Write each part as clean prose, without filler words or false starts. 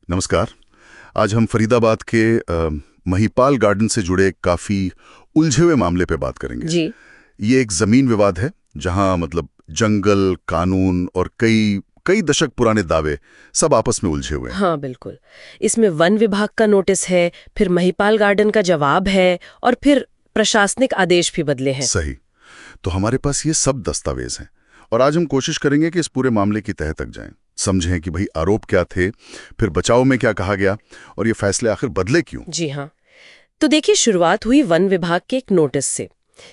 नमस्कार। आज हम फरीदाबाद के महिपाल गार्डन से जुड़े काफी उलझे हुए मामले पे बात करेंगे जी। ये एक जमीन विवाद है जहां मतलब जंगल, कानून और कई कई दशक पुराने दावे सब आपस में उलझे हुए हैं। हाँ बिल्कुल। इसमें वन विभाग का नोटिस है, फिर महिपाल गार्डन का जवाब है और फिर प्रशासनिक आदेश भी बदले हैं। सही। तो हमारे पास ये सब दस्तावेज हैं और आज हम कोशिश करेंगे कि इस पूरे मामले की तह तक जाएं, समझें कि भाई आरोप क्या थे, फिर बचाव में क्या कहा गया और ये फैसले आखिर बदले क्यों। जी हाँ। तो देखिए, शुरुआत हुई वन विभाग के एक नोटिस से।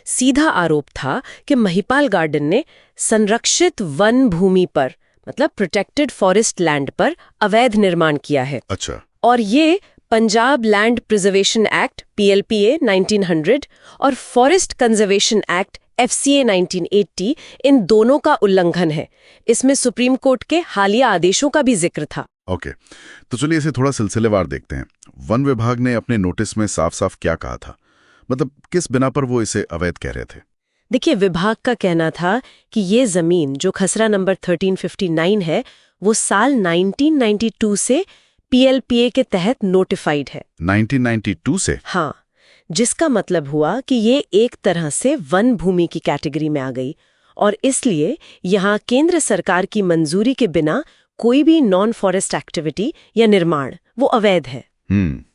सीधा आरोप था कि महिपाल गार्डन ने संरक्षित वन भूमि पर, मतलब प्रोटेक्टेड फॉरेस्ट लैंड पर अवैध निर्माण किया है। अच्छा। और ये Punjab land preservation act PLPA 1900 और फॉरेस्ट कंजर्वेशन एक्ट FCA 1980 इन दोनों का उल्लंघन है। इसमें सुप्रीम कोर्ट के हालिया आदेशों का भी जिक्र था। ओके, तो चलिए इसे थोड़ा सिलसिलेवार देखते हैं। वन विभाग ने अपने नोटिस में साफ साफ क्या कहा था, मतलब किस बिना पर वो इसे अवैध कह रहे थे। देखिए, विभाग का कहना था कि ये जमीन जो खसरा नंबर 1359 है, वो साल 1992 से PLPA के तहत नोटिफाइड है। 1992 से? हाँ, जिसका मतलब हुआ कि ये एक तरह से वन भूमि की कैटेगरी में आ गई और इसलिए यहाँ केंद्र सरकार की मंजूरी के बिना कोई भी नॉन फॉरेस्ट एक्टिविटी या निर्माण वो अवैध है।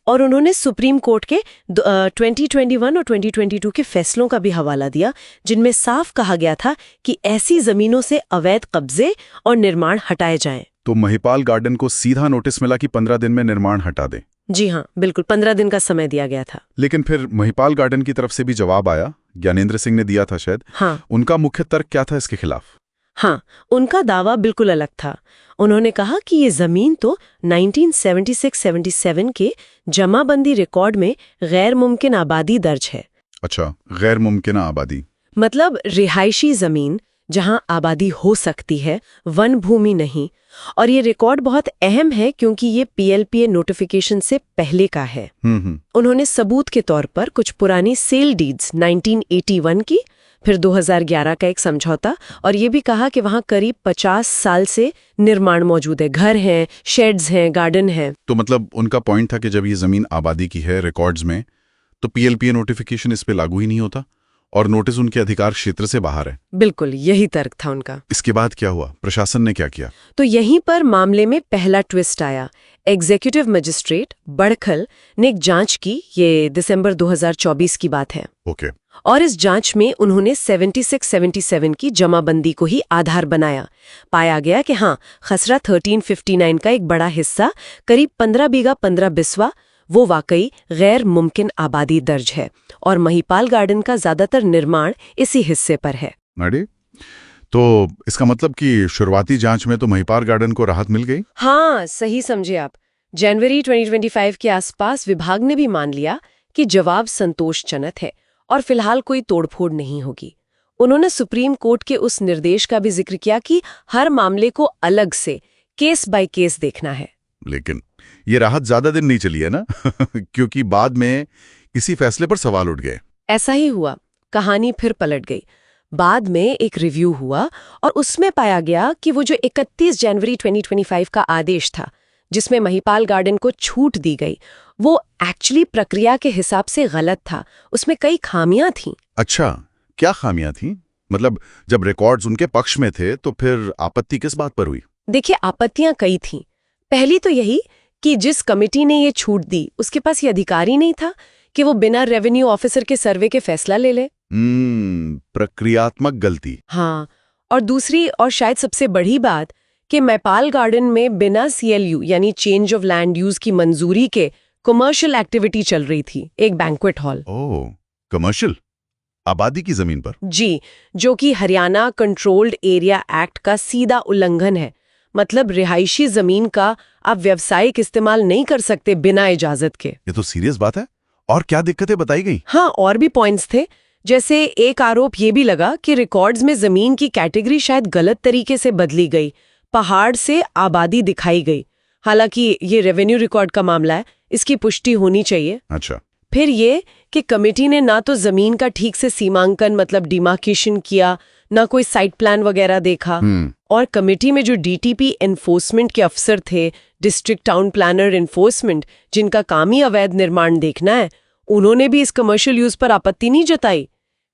और उन्होंने सुप्रीम कोर्ट के 2021 और 2022 के फैसलों का भी हवाला दिया, जिनमें साफ कहा गया था कि ऐसी जमीनों से अवैध कब्जे और निर्माण हटाए जाएं। तो महिपाल गार्डन को सीधा नोटिस मिला कि 15 दिन में निर्माण हटा दें। जी हाँ, बिल्कुल 15 दिन का समय दिया गया था। लेकिन फिर महिपाल गार्डन की तरफ से भी जवाब आया, ज्ञानेंद्र सिंह ने दिया था शायद। हाँ। उनका मुख्य तर्क क्या था इसके खिलाफ? हाँ, उनका दावा बिल्कुल अलग था। उन्होंने कहा कि ये जमीन तो 1976-77 के जमाबंदी रिकॉर्ड में गैर मुमकिन आबादी दर्ज है। अच्छा, गैर मुमकिन आबादी मतलब रिहायशी जमीन जहां आबादी हो सकती है, वन भूमि नहीं। और ये रिकॉर्ड बहुत अहम है क्योंकि ये PLPA नोटिफिकेशन से पहले का है। उन्होंने सबूत के तौर पर कुछ पुरानी सेल डीड्स 1981 की, फिर 2011 का एक समझौता, और ये भी कहा कि वहां करीब 50 साल से निर्माण मौजूद है, घर हैं, शेड्स हैं, गार्डन है। तो मतलब उनका पॉइंट था कि जब ये जमीन आबादी की है रिकॉर्ड्स में, तो PLPA नोटिफिकेशन इस पे लागू ही नहीं होता और नोटिस उनके अधिकार क्षेत्र से बाहर है। बिल्कुल यही तर्क था उनका। इसके बाद क्या हुआ? प्रशासन ने क्या किया? तो यहीं पर मामले में पहला ट्विस्ट आया। एग्जीक्यूटिव मजिस्ट्रेट बड़खल ने एक जांच की, ये दिसंबर 2024 की बात है। ओके। और इस जांच में उन्होंने 76-77 की जमाबंदी को ही आधार बनाया। पाया गया कि हाँ, खसरा 1359 का एक बड़ा हिस्सा, करीब 15 बीघा 15 बिस्वा, वो वाकई गैर मुमकिन आबादी दर्ज है और महिपाल गार्डन का ज्यादातर निर्माण इसी हिस्से पर है। अरे, तो इसका मतलब कि शुरुआती जांच में तो महिपाल गार्डन को राहत मिल गई? हाँ, सही समझे आप। जनवरी 2025 के आसपास विभाग ने भी मान लिया कि जवाब संतोषजनक है और फिलहाल कोई तोड़फोड़ नहीं होगी। उन्होंने सुप्रीम कोर्ट के उस निर्देश का भी जिक्र किया कि हर मामले को अलग से केस बाय केस देखना है। लेकिन ये राहत ज्यादा दिन नहीं चली है ना? क्योंकि बाद में इसी फैसले पर सवाल उठ गए। ऐसा ही हुआ, कहानी फिर पलट गई। बाद में एक रिव्यू हुआ और उसमें पाया गया कि वो जो 31 जनवरी 2025 का आदेश था, जिसमें महिपाल गार्डन को छूट दी गई, वो एक्चुअली प्रक्रिया के हिसाब से गलत था। उसमें कई खामियां थीं। अच्छा, क्या खामियां थीं? मतलब जब रिकॉर्ड्स उनके पक्ष में थे तो फिर आपत्ति किस बात पर हुई? देखिए, आपत्तियां कई थीं। पहली तो यही कि जिस कमेटी ने ये छूट दी, उसके पास ये अधिकार ही नहीं था कि वो बिना रेवेन्यू ऑफिसर के सर्वे के फैसला ले ले। प्रक्रियात्मक गलती। हाँ, और दूसरी और शायद सबसे बड़ी बात कि महिपाल गार्डन में बिना CLU यानी चेंज ऑफ लैंड यूज की मंजूरी के कमर्शियल एक्टिविटी चल रही थी, एक बैंक्वेट हॉल। ओह, कमर्शियल आबादी की जमीन पर? जी, जो कि हरियाणा कंट्रोल्ड एरिया एक्ट का सीधा उल्लंघन है। मतलब रिहायशी जमीन का आप व्यावसायिक इस्तेमाल नहीं कर सकते बिना इजाजत के। ये तो सीरियस बात है। और क्या दिक्कतें बताई गई? हाँ, और भी पॉइंट्स थे। जैसे एक आरोप ये भी लगा कि रिकॉर्ड्स में जमीन की कैटेगरी शायद गलत तरीके से बदली गई, पहाड़ से आबादी दिखाई गई। हालांकि ये रेवेन्यू रिकॉर्ड का मामला है, इसकी पुष्टि होनी चाहिए। अच्छा। फिर ये कि कमेटी ने ना तो जमीन का ठीक से सीमांकन मतलब डिमार्केशन किया, ना कोई साइट प्लान वगैरह देखा। और कमेटी में जो DTP एनफोर्समेंट के अफसर थे, डिस्ट्रिक्ट टाउन प्लानर इन्फोर्समेंट, जिनका काम ही अवैध निर्माण देखना है, उन्होंने भी इस कमर्शियल यूज पर आपत्ति नहीं जताई।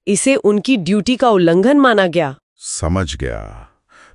इसे उनकी ड्यूटी का उल्लंघन माना गया। समझ गया।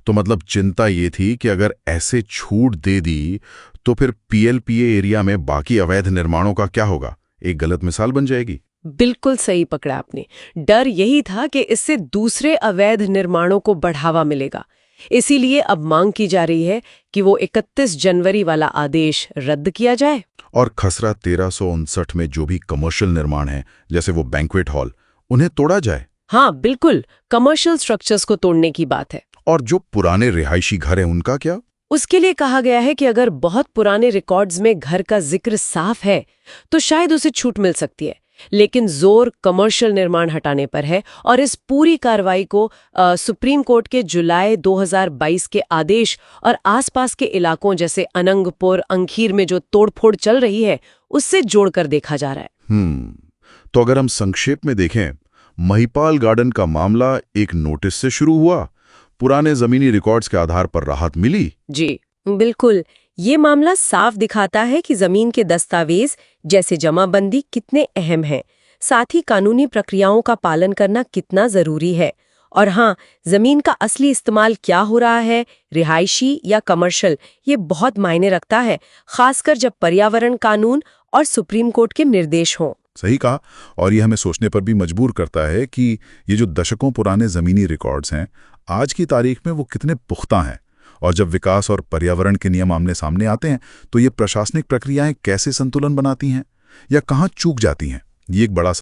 तो मतलब चिंता ये थी कि अगर ऐसे छूट दे दी तो फिर पीएलपीए एरिया में बाकी अवैध निर्माणों का क्या होगा? एक गलत मिसाल बन जाएगी। बिल्कुल सही पकड़ा आपने। डर यही था कि इससे दूसरे अवैध निर्माणों को बढ़ावा मिलेगा। इसीलिए अब मांग की जा रही है कि वो 31 जनवरी वाला आदेश रद्द किया जाए और खसरा 1359 में जो भी कमर्शियल निर्माण है, जैसे वो बैंक्वेट हॉल, उन्हें तोड़ा जाए। हाँ बिल्कुल, कमर्शियल स्ट्रक्चर्स को तोड़ने की बात है। और जो पुराने रिहायशी घर हैं उनका क्या? उसके लिए कहा गया है कि अगर बहुत पुराने रिकॉर्ड्स में घर का जिक्र साफ है तो शायद उसे छूट मिल सकती है, लेकिन जोर कमर्शियल निर्माण हटाने पर है। और इस पूरी कार्रवाई को सुप्रीम कोर्ट के जुलाई 2022 के आदेश और आसपास के इलाकों जैसे अनंगपुर, अंखीर में जो तोड़फोड़ चल रही है उससे जोड़कर देखा जा रहा है। तो अगर हम संक्षेप में देखें, महिपाल गार्डन का मामला एक नोटिस से शुरू हुआ, पुराने जमीनी रिकॉर्ड्स के आधार पर राहत मिली। जी बिल्कुल, ये मामला साफ दिखाता है कि जमीन के दस्तावेज जैसे जमाबंदी कितने अहम हैं, साथ ही कानूनी प्रक्रियाओं का पालन करना कितना जरूरी है। और हाँ, जमीन का असली इस्तेमाल क्या हो रहा है, रिहायशी या कमर्शियल, ये बहुत मायने रखता है, खासकर जब पर्यावरण कानून और सुप्रीम कोर्ट के निर्देश हों। सही कहा। और ये हमें सोचने पर भी मजबूर करता है कि ये जो दशकों पुराने जमीनी रिकॉर्ड्स हैं, आज की तारीख में वो कितने पुख्ता हैं। और जब विकास और पर्यावरण के नियम आमने सामने आते हैं तो ये प्रशासनिक प्रक्रियाएं कैसे संतुलन बनाती हैं या कहाँ चूक जाती हैं, ये एक बड़ा